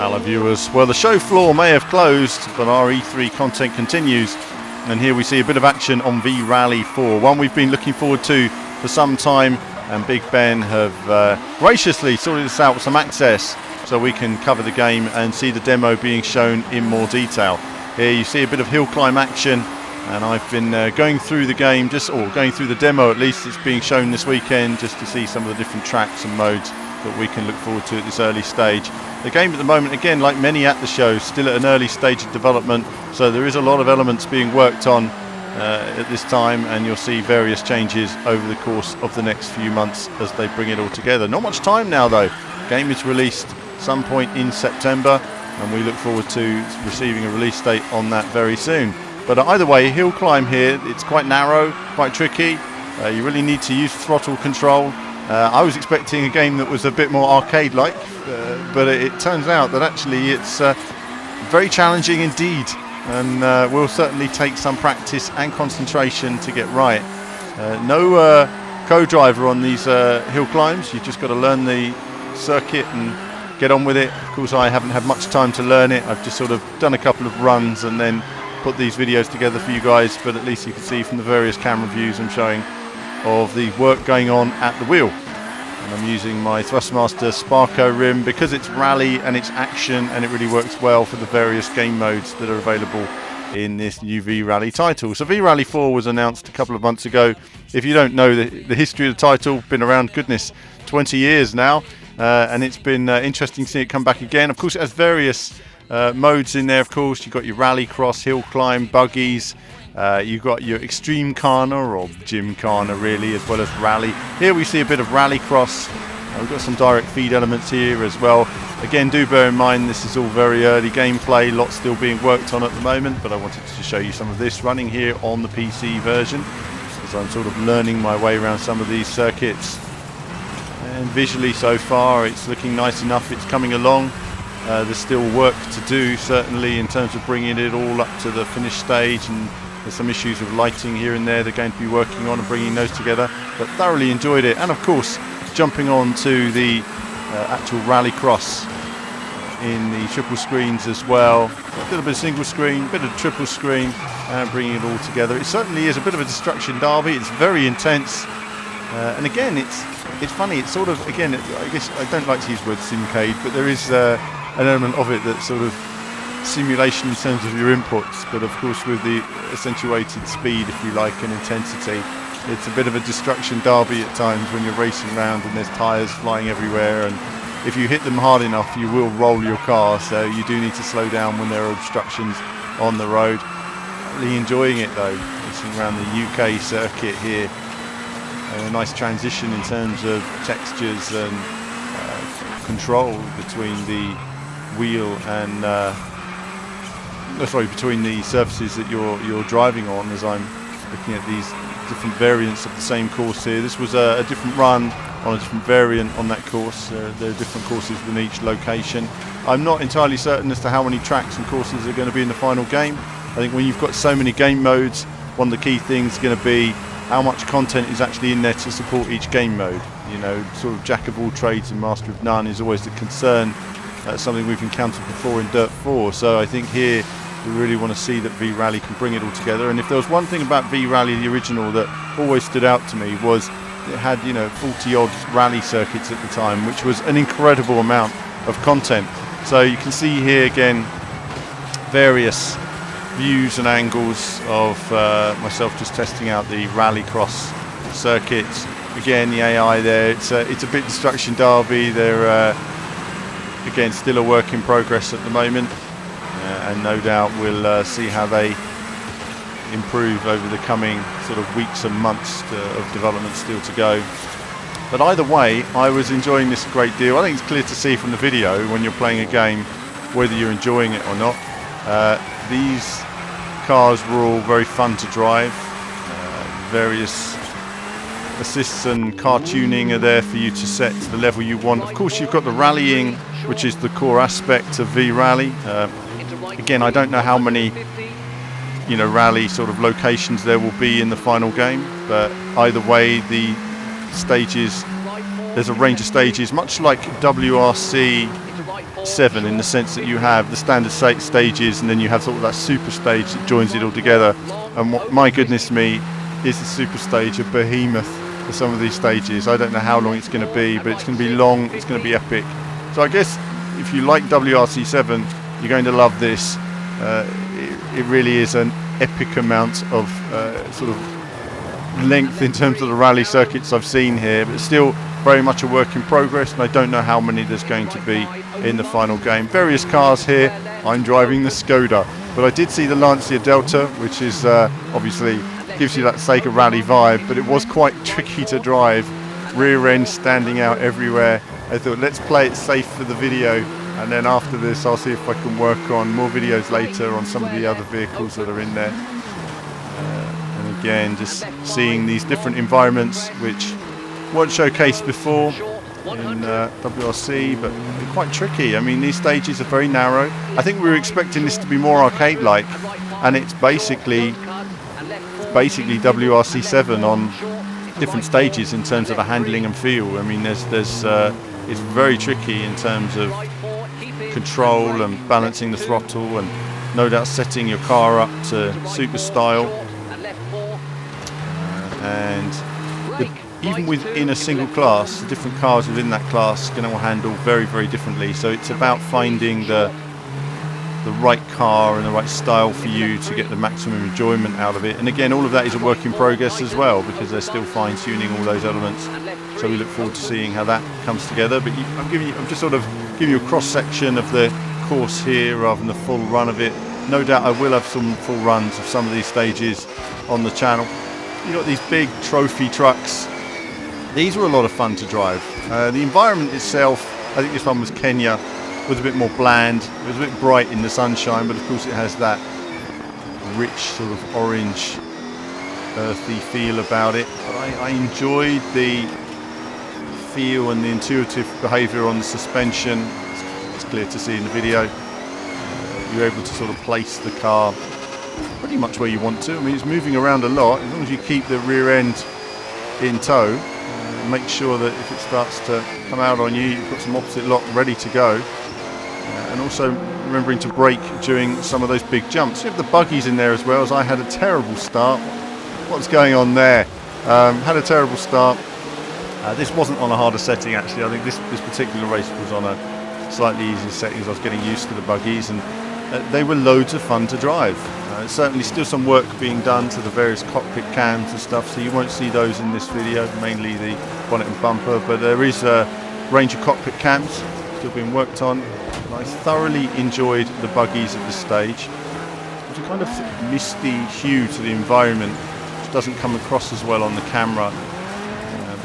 Hello viewers. Well, the show floor may have closed, but our E3 content continues. And here we see a bit of action on V-Rally 4, one we've been looking forward to for some time. And Big Ben have graciously sorted us out with some access so we can cover the game and see the demo being shown in more detail. Here you see a bit of hill climb action, and I've been going through the game, or going through the demo at least. It's being shown this weekend just to see some of the different tracks and modes that we can look forward to at this early stage. The game at the moment, again, like many at the show, still at an early stage of development, so there is a lot of elements being worked on at this time, and you'll see various changes over the course of the next few months as they bring it all together. Not much time now though. Game is released some point in September, and we look forward to receiving a release date on that very soon. But either way, hill climb here, it's quite narrow, quite tricky. You really need to use throttle control. I was expecting a game that was a bit more arcade-like, but it turns out that actually it's very challenging indeed, and will certainly take some practice and concentration to get right. No co-driver on these hill climbs. You've just got to learn the circuit and get on with it. Of course, I haven't had much time to learn it. I've just sort of done a couple of runs and then put these videos together for you guys, but at least you can see from the various camera views I'm showing of the work going on at the wheel. And I'm using my Thrustmaster Sparco rim because it's rally and it's action, and it really works well for the various game modes that are available in this new V-Rally title. So V-Rally 4 was announced a couple of months ago. If you don't know the history of the title, been around, goodness, 20 years now, and it's been interesting to see it come back again. Of course, it has various modes in there. Of course, you've got your rallycross, hill climb, buggies. You've got your extreme Carna, or Gymkhana really, as well as rally. Here we see a bit of rallycross. We've got some direct feed elements here as well. Again, do bear in mind this is all very early gameplay, lots still being worked on at the moment, but I wanted to show you some of this running here on the PC version as I'm sort of learning my way around some of these circuits. And visually so far it's looking nice enough, it's coming along. There's still work to do, certainly, in terms of bringing it all up to the finished stage, and there's some issues with lighting here and there they're going to be working on and bringing those together, but thoroughly enjoyed it. And of course, jumping on to the actual rallycross in the triple screens as well. A little bit of single screen, a bit of triple screen, and bringing it all together. It certainly is a bit of a destruction derby. It's very intense, and again, it's funny. It's sort of, again, I guess I don't like to use the word simcade, but there is an element of it that's sort of simulation in terms of your inputs, but of course with the accentuated speed, if you like, and intensity, it's a bit of a destruction derby at times when you're racing around and there's tyres flying everywhere, and if you hit them hard enough you will roll your car, so you do need to slow down when there are obstructions on the road. Really enjoying it though, racing around the UK circuit here. A nice transition in terms of textures and control between the wheel and between the surfaces that you're driving on, as I'm looking at these different variants of the same course here. This was a different run on a different variant on that course. There are different courses within each location. I'm not entirely certain as to how many tracks and courses are going to be in the final game. I think when you've got so many game modes, one of the key things is going to be how much content is actually in there to support each game mode. You know, sort of jack of all trades and master of none is always the concern. That's something we've encountered before in Dirt 4, so I think here we really want to see that V-Rally can bring it all together. And if there was one thing about V-Rally, the original, that always stood out to me, was it had, 40 odd rally circuits at the time, which was an incredible amount of content. So you can see here again various views and angles of myself just testing out the rallycross circuits. Again, the AI there, it's a bit destruction derby. They're again still a work in progress at the moment, and no doubt we'll see how they improve over the coming sort of weeks and months of development still to go. But either way, I was enjoying this a great deal. I think it's clear to see from the video when you're playing a game whether you're enjoying it or not. These cars were all very fun to drive. Various assists and car tuning are there for you to set to the level you want. Of course, you've got the rallying, which is the core aspect of V-Rally. Again, I don't know how many rally sort of locations there will be in the final game, but either way, the stages, there's a range of stages, much like WRC 7 in the sense that you have the standard stages and then you have sort of that super stage that joins it all together. And my goodness me, is the super stage a behemoth for some of these stages. I don't know how long it's going to be, but it's going to be long, it's going to be epic. So I guess if you like WRC7, you're going to love this. It really is an epic amount of sort of length in terms of the rally circuits I've seen here, but still very much a work in progress, and I don't know how many there's going to be in the final game. Various cars here. I'm driving the Skoda, but I did see the Lancia Delta, which is obviously gives you that Sega Rally vibe, but it was quite tricky to drive. Rear end standing out everywhere. I thought, let's play it safe for the video, and then after this I'll see if I can work on more videos later on some of the other vehicles that are in there. And again, just seeing these different environments which weren't showcased before in WRC, but they're quite tricky. I mean, these stages are very narrow. I think we were expecting this to be more arcade-like, and it's basically WRC7 on different stages in terms of the handling and feel. I mean, it's very tricky in terms of control and balancing the throttle, and no doubt setting your car up to super style. Even within a single class, the different cars within that class are going to handle very, very differently. So it's about finding the right car and the right style for you to get the maximum enjoyment out of it. And again, all of that is a work in progress as well, because they're still fine-tuning all those elements. So we look forward to seeing how that comes together. But I'm just sort of giving you a cross-section of the course here rather than the full run of it. No doubt I will have some full runs of some of these stages on the channel. You've got these big trophy trucks. These were a lot of fun to drive. The environment itself, I think this one was Kenya, was a bit more bland. It was a bit bright in the sunshine, but of course it has that rich sort of orange, earthy feel about it. But I enjoyed the feel and the intuitive behaviour on the suspension. It's clear to see in the video. You're able to sort of place the car pretty much where you want to. I mean, it's moving around a lot. As long as you keep the rear end in tow, make sure that if it starts to come out on you, you've got some opposite lock ready to go. And also remembering to brake during some of those big jumps. You have the buggies in there as well, as I had a terrible start. What's going on there? Had a terrible start. This wasn't on a harder setting actually. I think this particular race was on a slightly easier setting as I was getting used to the buggies, and they were loads of fun to drive. Certainly still some work being done to the various cockpit cams and stuff, so you won't see those in this video, mainly the bonnet and bumper, but there is a range of cockpit cams still being worked on. I thoroughly enjoyed the buggies at this stage. There's a kind of misty hue to the environment, which doesn't come across as well on the camera,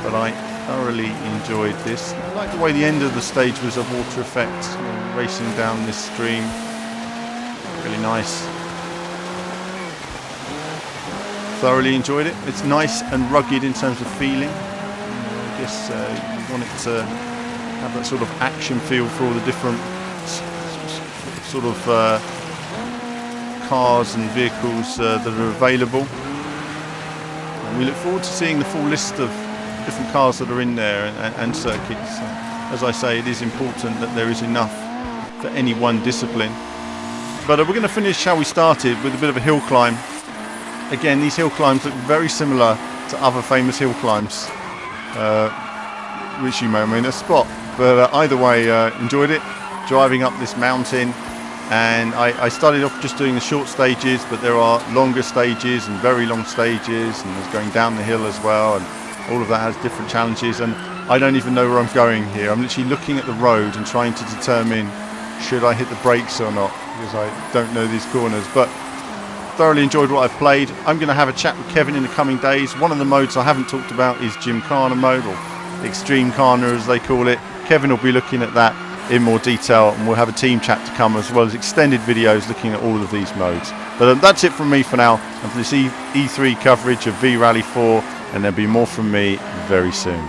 but I thoroughly enjoyed this. I like the way the end of the stage was a water effect, racing down this stream. Really nice. Thoroughly enjoyed it. It's nice and rugged in terms of feeling. I guess you want it to have that sort of action feel for all the different sort of cars and vehicles that are available. And we look forward to seeing the full list of different cars that are in there and circuits. As I say, it is important that there is enough for any one discipline. But we're going to finish how we started, with a bit of a hill climb. Again, these hill climbs look very similar to other famous hill climbs, which you may or may not spot. But either way, enjoyed it, driving up this mountain. And I started off just doing the short stages, but there are longer stages and very long stages, and there's going down the hill as well, and all of that has different challenges. And I don't even know where I'm going here. I'm literally looking at the road and trying to determine should I hit the brakes or not, because I don't know these corners. But thoroughly enjoyed what I've played. I'm going to have a chat with Kevin in the coming days. One of the modes I haven't talked about is Gymkhana mode, or Extremkhana as they call it. Kevin will be looking at that in more detail, and we'll have a team chat to come, as well as extended videos looking at all of these modes. But that's it from me for now, and for this E3 coverage of V Rally 4, and there'll be more from me very soon.